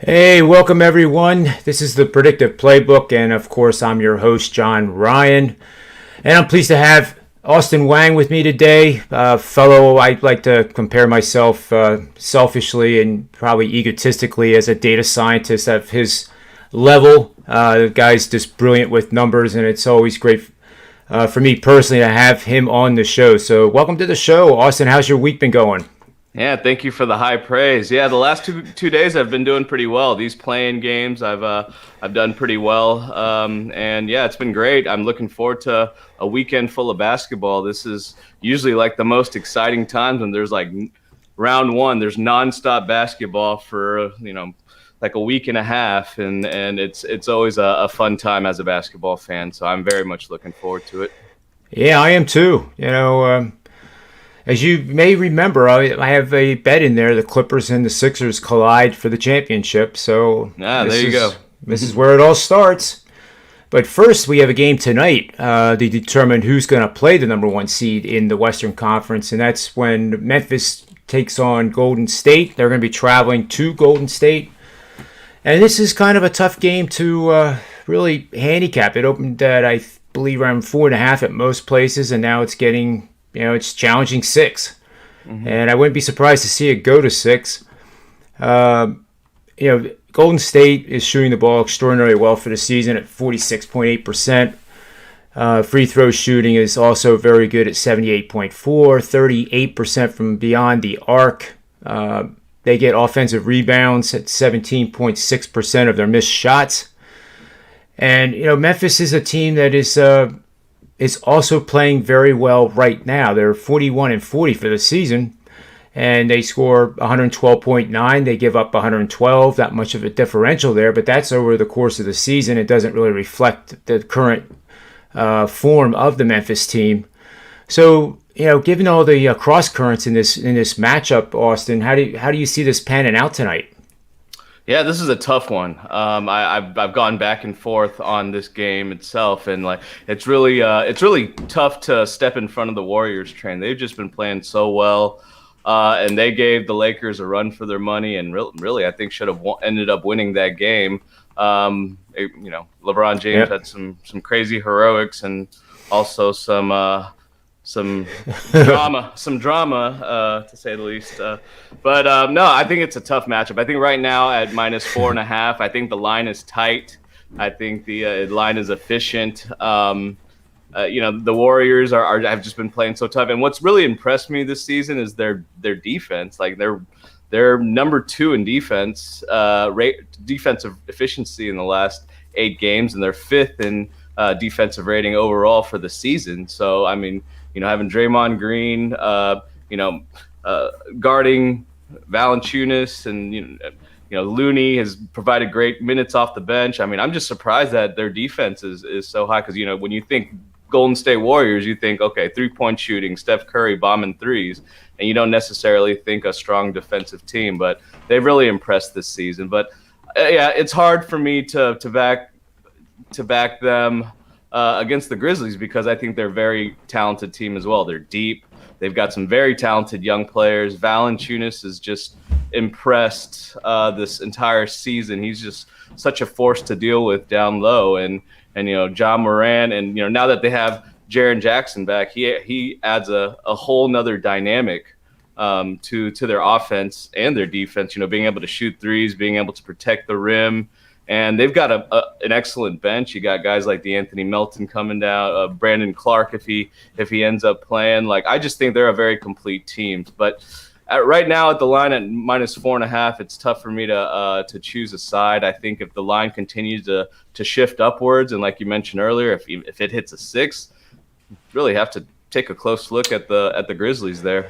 Hey, welcome everyone. This is the Predictive PlayBook, and of course, I'm your host, John Ryan. And I'm pleased to have Austin Wang with me today. Fellow, I like to compare myself selfishly and probably egotistically as a data scientist at his level. The guy's just brilliant with numbers, and it's always great for me personally to have him on the show. So, welcome to the show, Austin. How's your week been going? Yeah, thank you for the high praise. Yeah, the last two days I've been doing pretty well. These playing games I've done pretty well, and yeah, it's been great. I'm looking forward to a weekend full of basketball. This is usually like the most exciting times when there's like round one. There's nonstop basketball for like a week and a half, and it's always a fun time as a basketball fan. So I'm very much looking forward to it. Yeah, I am too. As you may remember, I have a bet in there. The Clippers and the Sixers collide for the championship. So There you go. This is where it all starts. But first, we have a game tonight to determine who's going to play the number one seed in the Western Conference, and that's when Memphis takes on Golden State. They're going to be traveling to Golden State, and this is kind of a tough game to really handicap. It opened at, I believe, around 4.5 at most places, and now it's getting, it's challenging 6. Mm-hmm. And I wouldn't be surprised to see it go to 6. Golden State is shooting the ball extraordinarily well for the season at 46.8%. Free throw shooting is also very good at 78.4, 38% from beyond the arc. They get offensive rebounds at 17.6% of their missed shots. And, Memphis is a team that is also playing very well right now. They're 41-40 for the season, and they score 112.9. They give up 112. Not much of a differential there, but that's over the course of the season. It doesn't really reflect the current form of the Memphis team. So, given all the cross currents in this matchup, Austin, how do you see this panning out tonight? Yeah, this is a tough one. I've gone back and forth on this game itself, and it's really tough to step in front of the Warriors train. They've just been playing so well, and they gave the Lakers a run for their money, and really I think should have ended up winning that game. LeBron James had some crazy heroics and also some drama, to say the least. But no, I think it's a tough matchup. I think right now at -4.5, I think the line is tight. I think the line is efficient. The Warriors have just been playing so tough. And what's really impressed me this season is their defense. Like they're number 2 in defense, defensive efficiency in the last 8 games, and they're 5th in defensive rating overall for the season. So, I mean, having Draymond Green, guarding Valanciunas, and Looney has provided great minutes off the bench. I mean, I'm just surprised that their defense is so high, because when you think Golden State Warriors, you think, okay, 3-point shooting, Steph Curry bombing threes, and you don't necessarily think a strong defensive team. But they've really impressed this season. But yeah, it's hard for me to back them against the Grizzlies, because I think they're a very talented team as well. They're deep. They've got some very talented young players. Valanciunas is just impressed this entire season. He's just such a force to deal with down low. And John Moran, and now that they have Jaren Jackson back, he adds a whole nother dynamic to their offense and their defense. Being able to shoot threes, being able to protect the rim. And they've got an excellent bench. You got guys like DeAnthony Melton coming down, Brandon Clark if he ends up playing. I just think they're a very complete team. But right now at the line at -4.5, it's tough for me to choose a side. I think if the line continues to shift upwards, and like you mentioned earlier, if it hits a 6, you really have to take a close look at the Grizzlies there.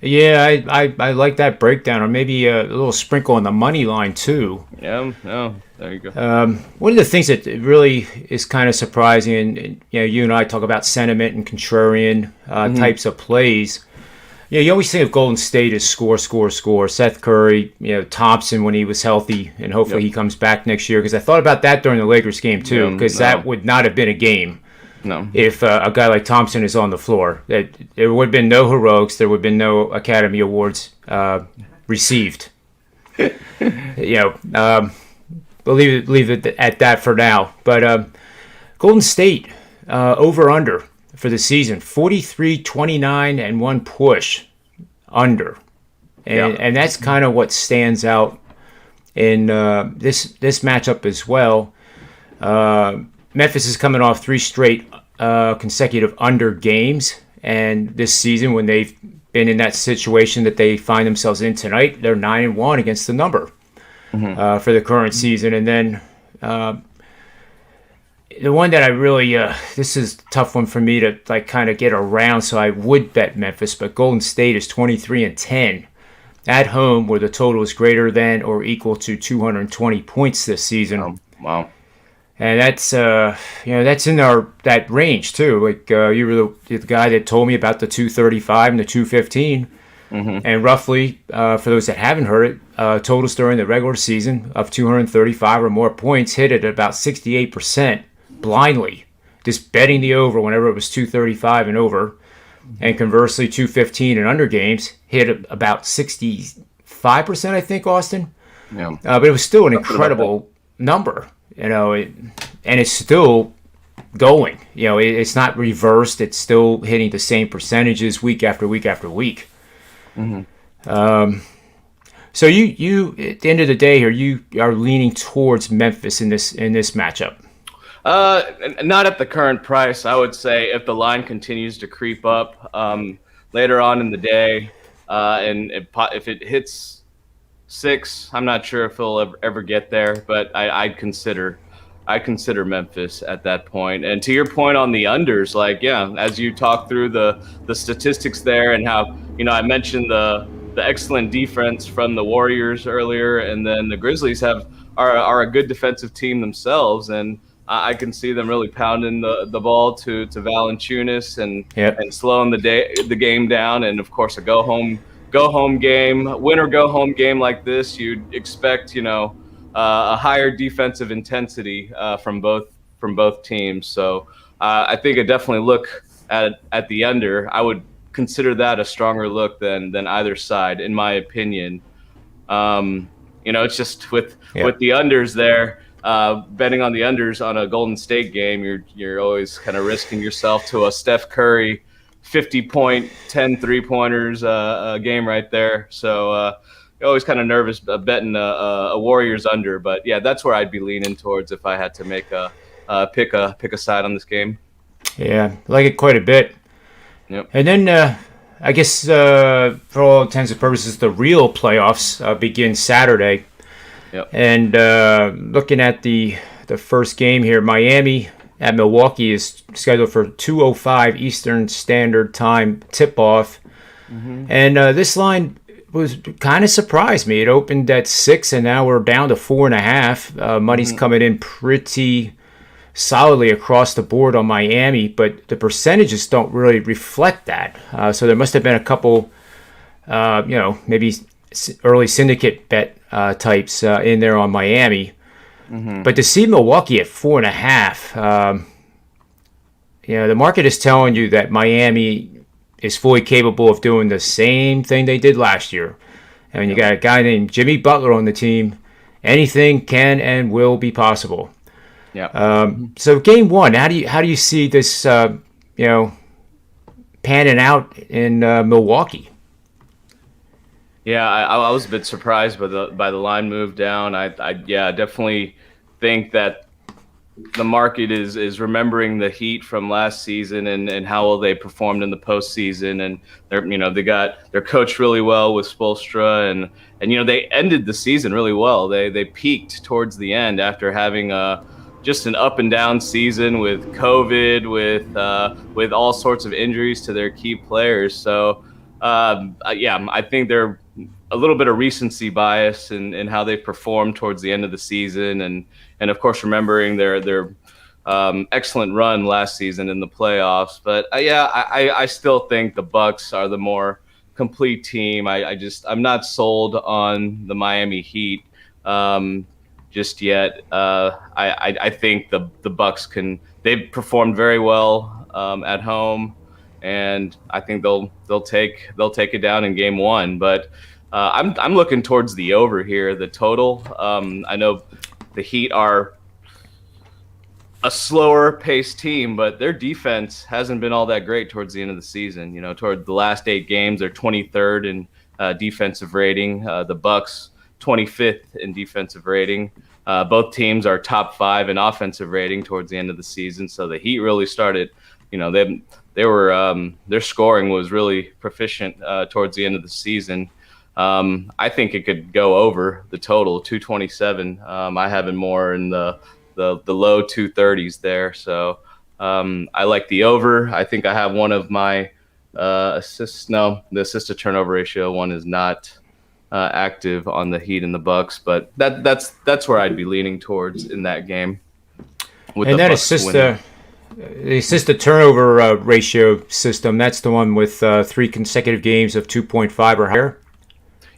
Yeah, I like that breakdown, or maybe a little sprinkle on the money line too. Yeah, no, there you go. One of the things that really is kind of surprising, and you and I talk about sentiment and contrarian types of plays. You always think of Golden State as score. Seth Curry, Thompson when he was healthy, and hopefully he comes back next year. Because I thought about that during the Lakers game too, because that would not have been a game. No. If a guy like Thompson is on the floor, there would have been no heroics. There would have been no Academy Awards received. you know, we'll leave it at that for now. But Golden State over under for the season 43, 29, and one push under, Yeah. and that's kind of what stands out in this matchup as well. Memphis is coming off three straight consecutive under games, and this season when they've been in that situation that they find themselves in tonight, they're 9-1 against the number for the current season. And then the one that I really this is a tough one for me to like kind of get around, so I would bet Memphis, but Golden State is 23-10 at home, where the total is greater than or equal to 220 points this season. Wow. And that's that's in that range too. Like you were the guy that told me about the 235 and the 215, and roughly for those that haven't heard it, totals during the regular season of 235 or more points hit at about 68% blindly, just betting the over whenever it was 235 and over, and conversely 215 and under games hit about 65%. I think, Austin. Yeah. But it was still an incredible number. And it's still going. It's not reversed. It's still hitting the same percentages week after week after week. So you at the end of the day here, you are leaning towards Memphis in this matchup. Not at the current price. I would say if the line continues to creep up later on in the day, and if it hits 6, I'm not sure if he'll ever get there, but I'd consider Memphis at that point. And to your point on the unders, like, yeah, as you talk through the statistics there and how, I mentioned the excellent defense from the Warriors earlier, and then the Grizzlies are a good defensive team themselves, and I can see them really pounding the ball to Valanciunas and slowing the game down, and of course a go home game, win or go home game like this, you'd expect a higher defensive intensity from both teams. So I think I definitely look at the under. I would consider that a stronger look than either side, in my opinion. It's just with the unders there. Betting on the unders on a Golden State game, you're always kind of risking yourself to a Steph Curry 50-point, 10 3-pointers game right there. So you're always kind of nervous betting a Warriors under. But yeah, that's where I'd be leaning towards if I had to make pick a side on this game. Yeah, I like it quite a bit. Yep. And then I guess for all intents and purposes, the real playoffs begin Saturday. Yep. And looking at the first game here, Miami at Milwaukee is scheduled for 2:05 Eastern Standard Time tip-off. And this line was kind of surprised me. It opened at 6, and now we're down to 4.5. Money's coming in pretty solidly across the board on Miami, but the percentages don't really reflect that. So there must have been a couple, maybe early syndicate bet types in there on Miami. But to see Milwaukee at 4.5, the market is telling you that Miami is fully capable of doing the same thing they did last year. And you got a guy named Jimmy Butler on the team. Anything can and will be possible. Yeah. So game one, how do you see this panning out in Milwaukee? Yeah, I was a bit surprised by the line move down. I definitely think that the market is remembering the Heat from last season and how well they performed in the postseason, and they're coached really well with Spoelstra, and they ended the season really well. They peaked towards the end after having just an up and down season with COVID, with all sorts of injuries to their key players. So I think they're a little bit of recency bias in how they performed towards the end of the season, and of course remembering their excellent run last season in the playoffs. But I still think the Bucks are the more complete team. I'm not sold on the Miami Heat just yet. I think the Bucks they've performed very well at home, and I think they'll take it down in game one. But I'm looking towards the over here, the total. I know the Heat are a slower paced team, but their defense hasn't been all that great towards the end of the season. Toward the last 8 games, they're 23rd in defensive rating. The Bucks 25th in defensive rating. Both teams are top 5 in offensive rating towards the end of the season. So the Heat really started. They were their scoring was really proficient towards the end of the season. I think it could go over the total 227. I have it more in the low 230s there. So I like the over. I think I have one of my assists. No, the assist to turnover ratio one is not active on the Heat and the Bucks, but that's where I'd be leaning towards in that game. And that the assist to turnover ratio system, that's the one with 3 consecutive games of 2.5 or higher.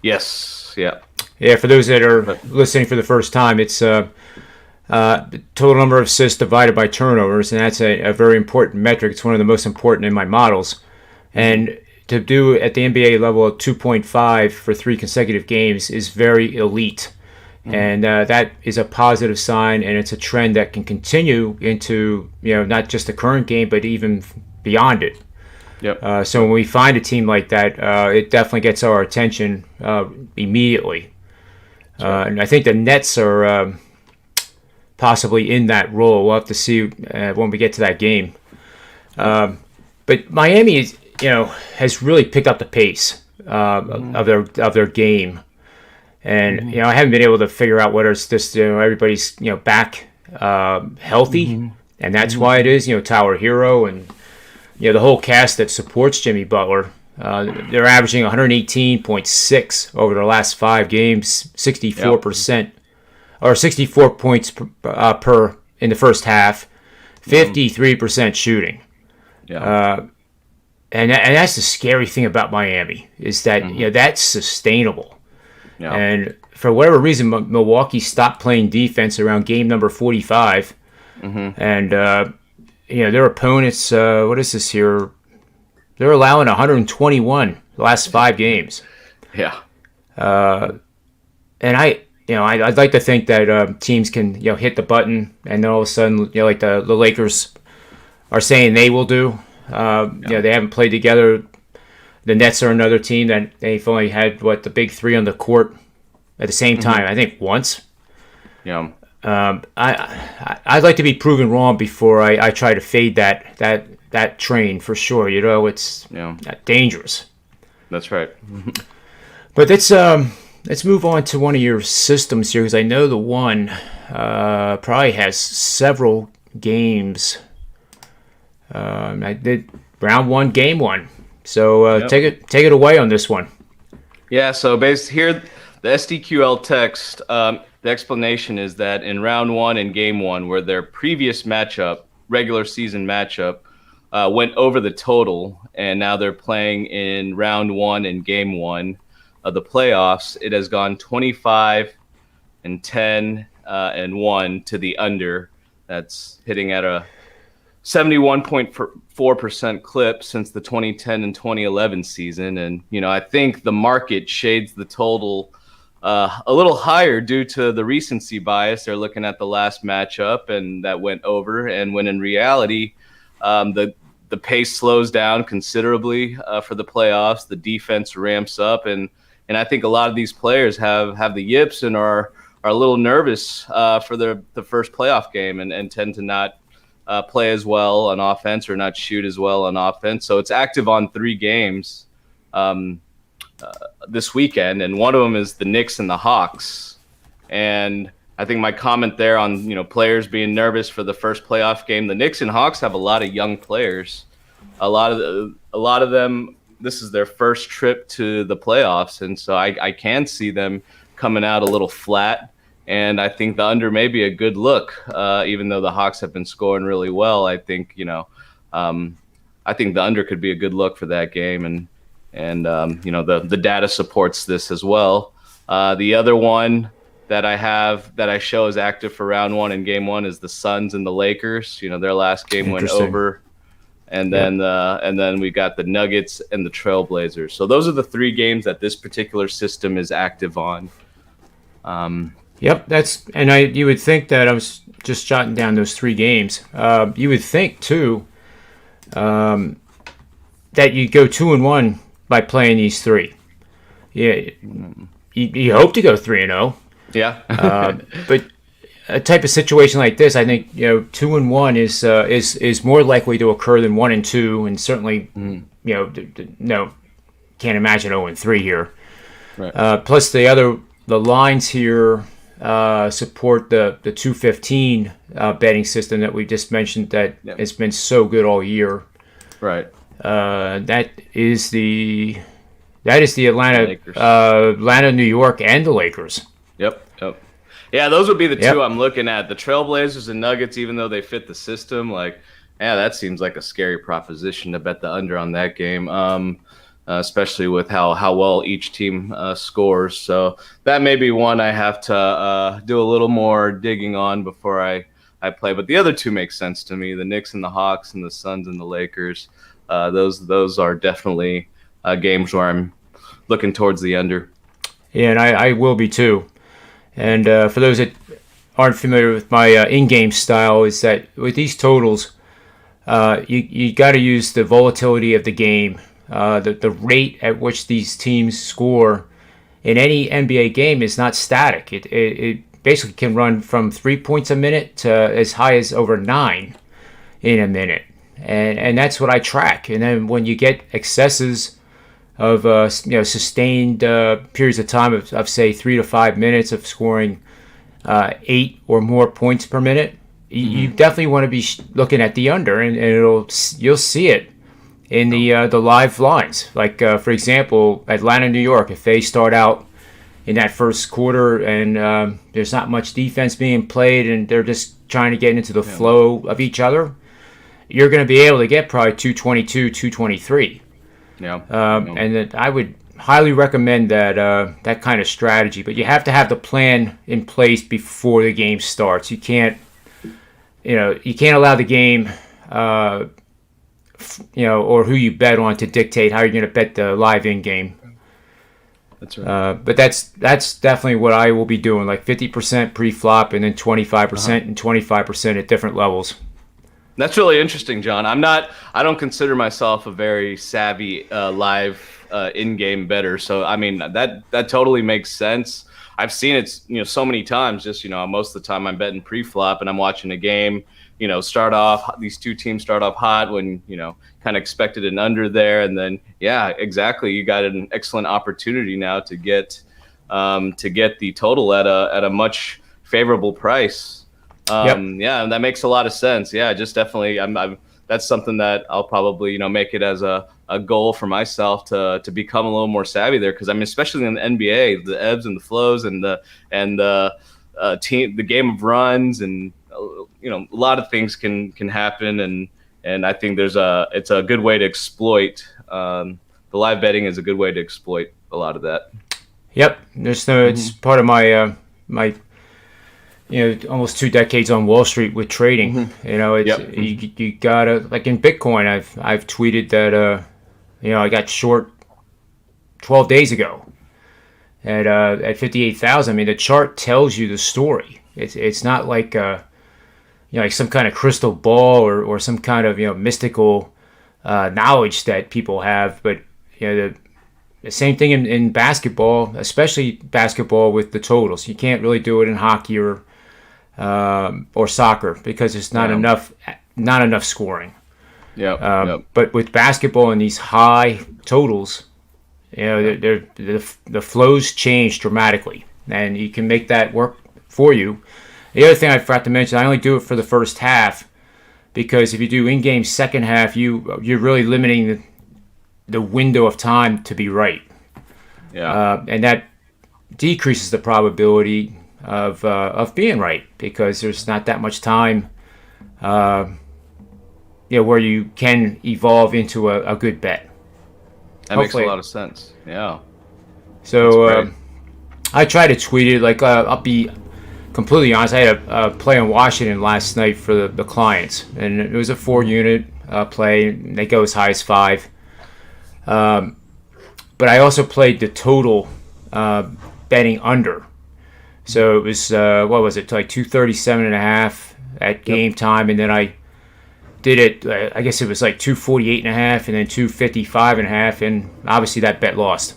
Yes. Yeah. Yeah. For those that are listening for the first time, it's total number of assists divided by turnovers, and that's a very important metric. It's one of the most important in my models. And to do at the NBA level at 2.5 for 3 consecutive games is very elite. And that is a positive sign, and it's a trend that can continue into not just the current game, but even beyond it. Yep. So when we find a team like that, it definitely gets our attention immediately. And I think the Nets are possibly in that role. We'll have to see when we get to that game. But Miami is, has really picked up the pace of their game. And I haven't been able to figure out whether it's just everybody's back healthy, and that's why it is. Tyler Hero and the whole cast that supports Jimmy Butler. They're averaging 118.6 over their last 5 games, 64%, or 64 points per in the first half, 53% shooting. Yeah. And that's the scary thing about Miami is that that's sustainable. Yeah. And for whatever reason, Milwaukee stopped playing defense around game number 45. And, their opponents, what is this here? They're allowing 121 the last 5 games. Yeah. And I'd like to think that teams can, hit the button, and then all of a sudden, like the Lakers are saying they will do. They haven't played together. The Nets are another team that they've only had the big 3 on the court at the same time. I think once. Yeah. I'd like to be proven wrong before I try to fade that train for sure. It's dangerous. That's right. But let's move on to one of your systems here, because I know the one probably has several games. I did round 1, game 1. So take it away on this one. Yeah, so based here, the SDQL text, the explanation is that in round 1 and game 1, where their previous matchup, regular season matchup, went over the total, and now they're playing in round 1 and game 1 of the playoffs, it has gone 25 and 10 and 1 to the under. That's hitting at a 71.4% clip since the 2010 and 2011 season. And, I think the market shades the total a little higher due to the recency bias. They're looking at the last matchup and that went over. And when in reality, the pace slows down considerably for the playoffs. The defense ramps up. And I think a lot of these players have the yips and are a little nervous for the first playoff game and tend to not play as well on offense or not shoot as well on offense. So it's active on 3 games this weekend, and one of them is the Knicks and the Hawks. And I think my comment there on players being nervous for the first playoff game, the Knicks and Hawks have a lot of young players. A lot of them, this is their first trip to the playoffs, and so I can see them coming out a little flat. And I think the under may be a good look, even though the Hawks have been scoring really well. I think I think the under could be a good look for that game, and the data supports this as well. The other one that I show as active for round 1 and game 1 is the Suns and the Lakers. Their last game went over and then we got the Nuggets and the Trailblazers. So those are the 3 games that this particular system is active on. Yep, you would think that I was just jotting down those 3 games. You would think too that you go 2-1 by playing these 3. Yeah, you hope to go 3-0. Yeah, but a type of situation like this, I think 2-1 is more likely to occur than 1-2, and certainly no, can't imagine 0-3 here. right. Plus the lines here support the 215 betting system that we just mentioned that has been so good all year. Right. That is the Atlanta, New York, and the Lakers. Yep. Yeah, those would be the 2 I'm looking at. The Trailblazers and Nuggets, even though they fit the system, that seems like a scary proposition to bet the under on that game, especially with how well each team scores. So that may be one I have to do a little more digging on before I play. But the other 2 make sense to me: the Knicks and the Hawks, and the Suns and the Lakers. Those are definitely games where I'm looking towards the under. Yeah, and I will be too. And for those that aren't familiar with my in-game style, is that with these totals, you got to use the volatility of the game, the rate at which these teams score in any NBA game is not static. It basically can run from 3 points a minute to as high as over 9 in a minute, and that's what I track. And then when you get excesses of sustained periods of time of say 3 to 5 minutes of scoring 8 or more points per minute, you definitely want to be looking at the under, and you'll see it in the live lines. Like for example, Atlanta, New York, if they start out in that first quarter and there's not much defense being played and they're just trying to get into the flow of each other, you're going to be able to get probably 222, 223. And that I would highly recommend that kind of strategy, but you have to have the plan in place before the game starts. You can't allow the game, or who you bet on to dictate how you're going to bet the live in game. That's right. But that's definitely what I will be doing, like 50% pre-flop and then 25% and 25% at different levels. That's really interesting, John. I don't consider myself a very savvy live in-game bettor. So I mean that totally makes sense. I've seen it, so many times. Just most of the time I'm betting pre-flop and I'm watching a game. Start off, these 2 teams start off hot when kind of expected an under there, and then exactly. You got an excellent opportunity now to get the total at a much favorable price. Yeah, that makes a lot of sense. Yeah, just definitely. That's something that I'll probably make it as a goal for myself to become a little more savvy there, because especially in the NBA, the ebbs and the flows and the game of runs, and a lot of things can happen, and I think it's a good way to exploit the live betting is a good way to exploit a lot of that. Yep, it's part of my my almost 2 decades on Wall Street with trading. You gotta, like in Bitcoin, I've tweeted that I got short 12 days ago at 58,000. I mean, the chart tells you the story. It's not like like some kind of crystal ball or some kind of mystical knowledge that people have, but the same thing in basketball, especially basketball with the totals. You can't really do it in hockey or soccer because there's not enough scoring. But with basketball and these high totals, the flows change dramatically, and you can make that work for you. The other thing I forgot to mention, I only do it for the first half, because if you do in-game second half, you're really limiting the window of time to be right. And that decreases the probability of being right, because there's not that much time where you can evolve into a good bet. That makes a lot of sense. Yeah. So I try to tweet it, like I'll be completely honest, I had a play in Washington last night for the clients, and it was a 4-unit play. They go as high as 5. But I also played the total betting under. So it was, what was it, like 237.5 at game time, and then I did it, I guess it was like 248.5 and then 255.5, and obviously that bet lost.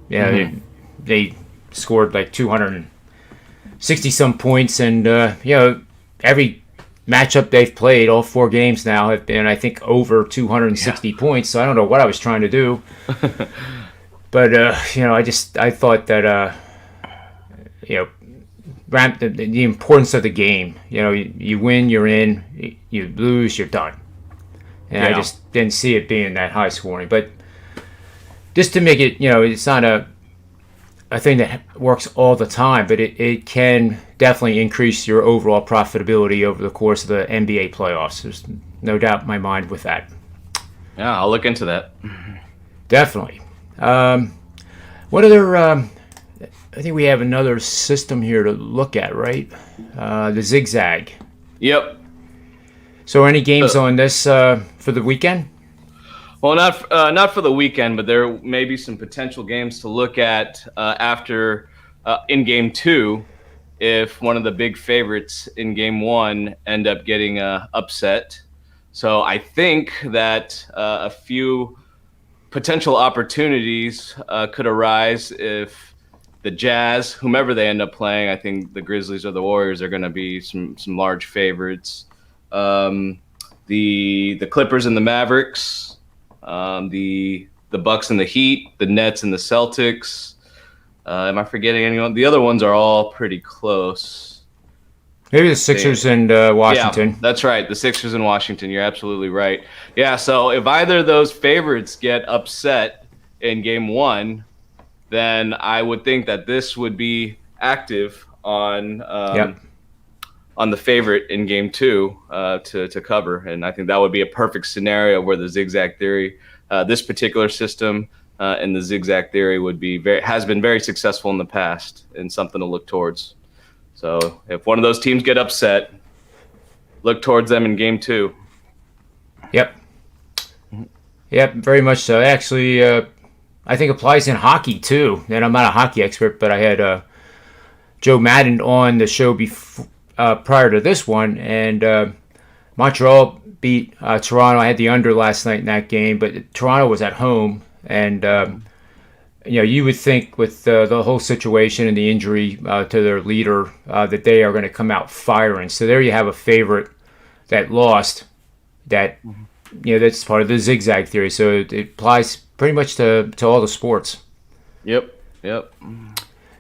Yeah, they scored like 260 some points, and every matchup they've played, all 4 games now, have been, I think, over 260 points. So I don't know what I was trying to do, but I thought that the importance of the game. You win, you're in. You lose, you're done. And I just didn't see it being that high scoring. But just to make it, it's not a thing that works all the time, but it can definitely increase your overall profitability over the course of the NBA playoffs. There's no doubt in my mind with that. Yeah, I'll look into that. Definitely. What other... I think we have another system here to look at, right? The zigzag. Yep. So any games on this for the weekend? Well, not for the weekend, but there may be some potential games to look at after in Game 2 if one of the big favorites in Game 1 end up getting upset. So I think that a few potential opportunities could arise if the Jazz, whomever they end up playing, I think the Grizzlies or the Warriors are going to be some large favorites. The Clippers and the Mavericks, the Bucks and the Heat, the Nets and the Celtics. Am I forgetting anyone? The other ones are all pretty close. Maybe the Sixers and Washington. Yeah, that's right. The Sixers and Washington. You're absolutely right. Yeah, so if either of those favorites get upset in Game 1, then I would think that this would be active on the favorite in Game 2 to cover. And I think that would be a perfect scenario where the zigzag theory, this particular system and the zigzag theory has been very successful in the past and something to look towards. So if one of those teams get upset, look towards them in Game 2. Yep, very much so. Actually, I think applies in hockey too. And I'm not a hockey expert, but I had Joe Madden on the show prior to this one, and Montreal beat Toronto. I had the under last night in that game, but Toronto was at home, and you would think with the whole situation and the injury to their leader that they are going to come out firing. So there you have a favorite that lost. That that's part of the zigzag theory. So it applies pretty much to all the sports. Yep.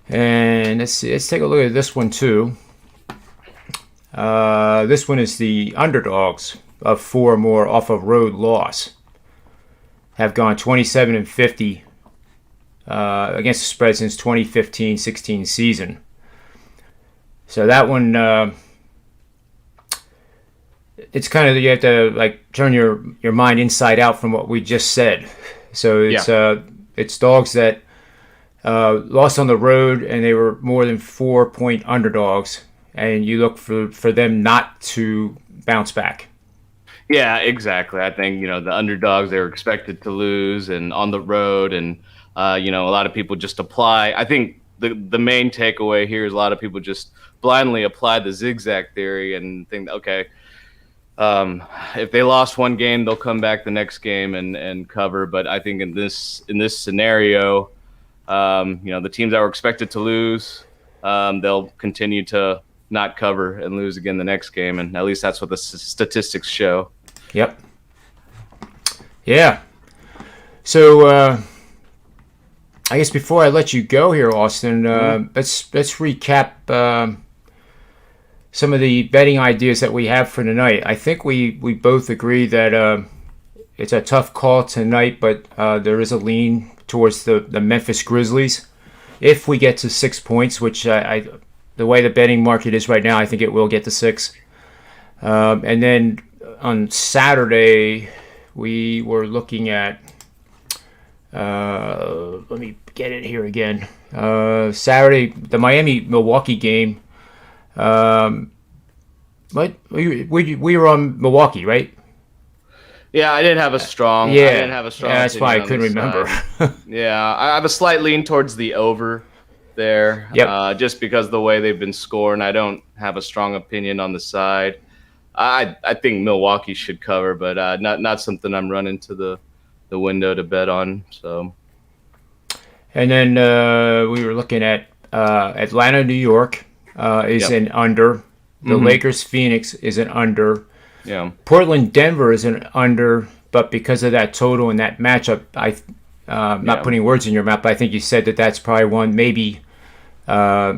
And let's take a look at this one too. This one is the underdogs of 4 or more off a road loss. Have gone 27-50 against the spread since 2015-16 season. So that one, it's kind of, you have to turn your mind inside out from what we just said. So it's dogs that lost on the road and they were more than 4-point underdogs, and you look for them not to bounce back. Yeah, exactly. I think the underdogs, they were expected to lose and on the road, and a lot of people just apply. I think the main takeaway here is a lot of people just blindly apply the zigzag theory and think, okay, if they lost one game, they'll come back the next game and cover. But I think in this scenario, the teams that were expected to lose, they'll continue to not cover and lose again the next game, and at least that's what the statistics show. Yep. Yeah. So I guess before I let you go here, Austin, let's recap some of the betting ideas that we have for tonight. I think we both agree that it's a tough call tonight, but there is a lean towards the Memphis Grizzlies. If we get to 6 points, which the way the betting market is right now, I think it will get to 6. And then on Saturday, we were looking at, let me get it here again. Saturday, the Miami-Milwaukee game. What we were on Milwaukee, right? Yeah, I didn't have a strong. Yeah, I didn't have a strong. yeah, that's why I opinion on couldn't this remember. side. Yeah, I have a slight lean towards the over there, Yep. just because of the way they've been scoring. I don't have a strong opinion on the side. I think Milwaukee should cover, but not something I'm running to the window to bet on. So And then we were looking at Atlanta, New York is Yep. an under. The Mhm. Lakers, Phoenix is an under. yeah, Portland, Denver is an under. But because of that total and that matchup, not Yeah. putting words in your mouth, but I think you said that that's probably one maybe yeah,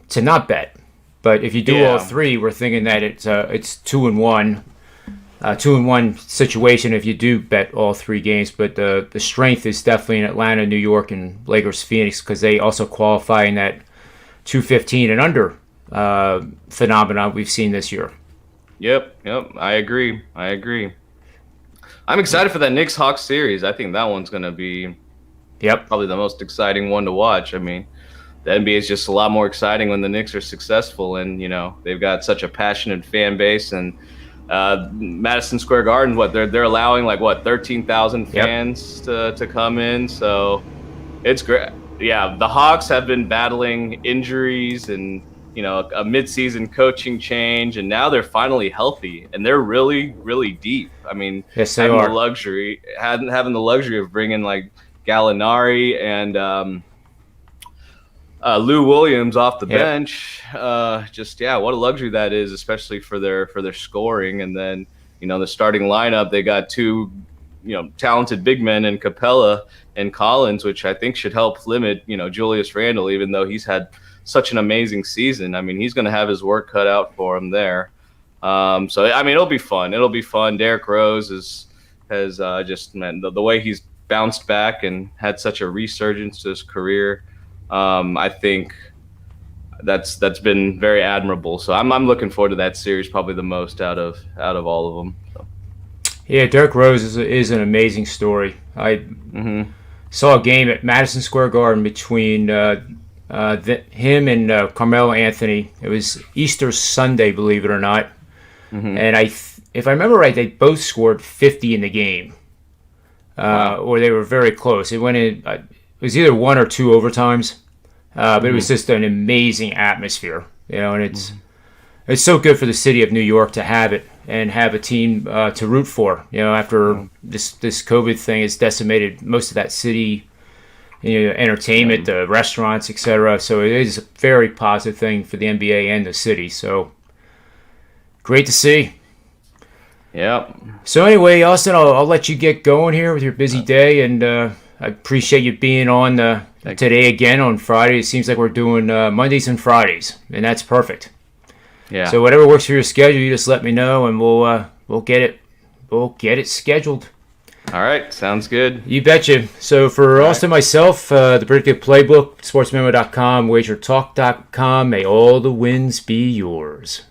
to not bet. But if you do all Yeah. three, we're thinking that it's 2-1. 2-1 situation if you do bet all three games, but the strength is definitely in Atlanta, New York, and Lakers, Phoenix because they also qualify in that 215 and under phenomenon we've seen this year. yep. I agree. I'm excited for that Knicks Hawks series. I think that one's gonna be Yep. probably the most exciting one to watch. I mean, the NBA is just a lot more exciting when the Knicks are successful, and they've got such a passionate fan base. And Madison Square Garden, they're allowing 13,000 Yep. fans to come in, so it's great. Yeah, the Hawks have been battling injuries and a midseason coaching change, and now they're finally healthy and they're really, really deep. I mean, Yes, they having are. having the luxury of bringing Gallinari and Lou Williams off the Yep. bench. What a luxury that is, especially for their scoring. And then the starting lineup, they got two talented big men in Capella and Collins, which I think should help limit Julius Randle, even though he's had such an amazing season. I mean, he's going to have his work cut out for him there. So I mean, it'll be fun. Derrick Rose has just man, the way he's bounced back and had such a resurgence to his career. I think that's been very admirable. So I'm looking forward to that series probably the most out of all of them. So. Yeah, Derrick Rose is an amazing story. I saw a game at Madison Square Garden between him and Carmelo Anthony. It was Easter Sunday, believe it or not. And if I remember right, they both scored 50 in the game, or they were very close. It went in. It was either one or two overtimes, but it was just an amazing atmosphere, and it's so good for the city of New York to have it and have a team to root for. After this COVID thing has decimated most of that city, entertainment, the restaurants, etc. So it is a very positive thing for the NBA and the city. So great to see. Yeah. So anyway, Austin, I'll let you get going here with your busy day, and I appreciate you being on today again on Friday. It seems like we're doing Mondays and Fridays, and that's perfect. Yeah. So whatever works for your schedule, you just let me know, and we'll get it scheduled. All right. Sounds good. You betcha. So for Austin, myself, the Predictive PlayBook, sportsmemo.com, wagertalk.com, may all the wins be yours.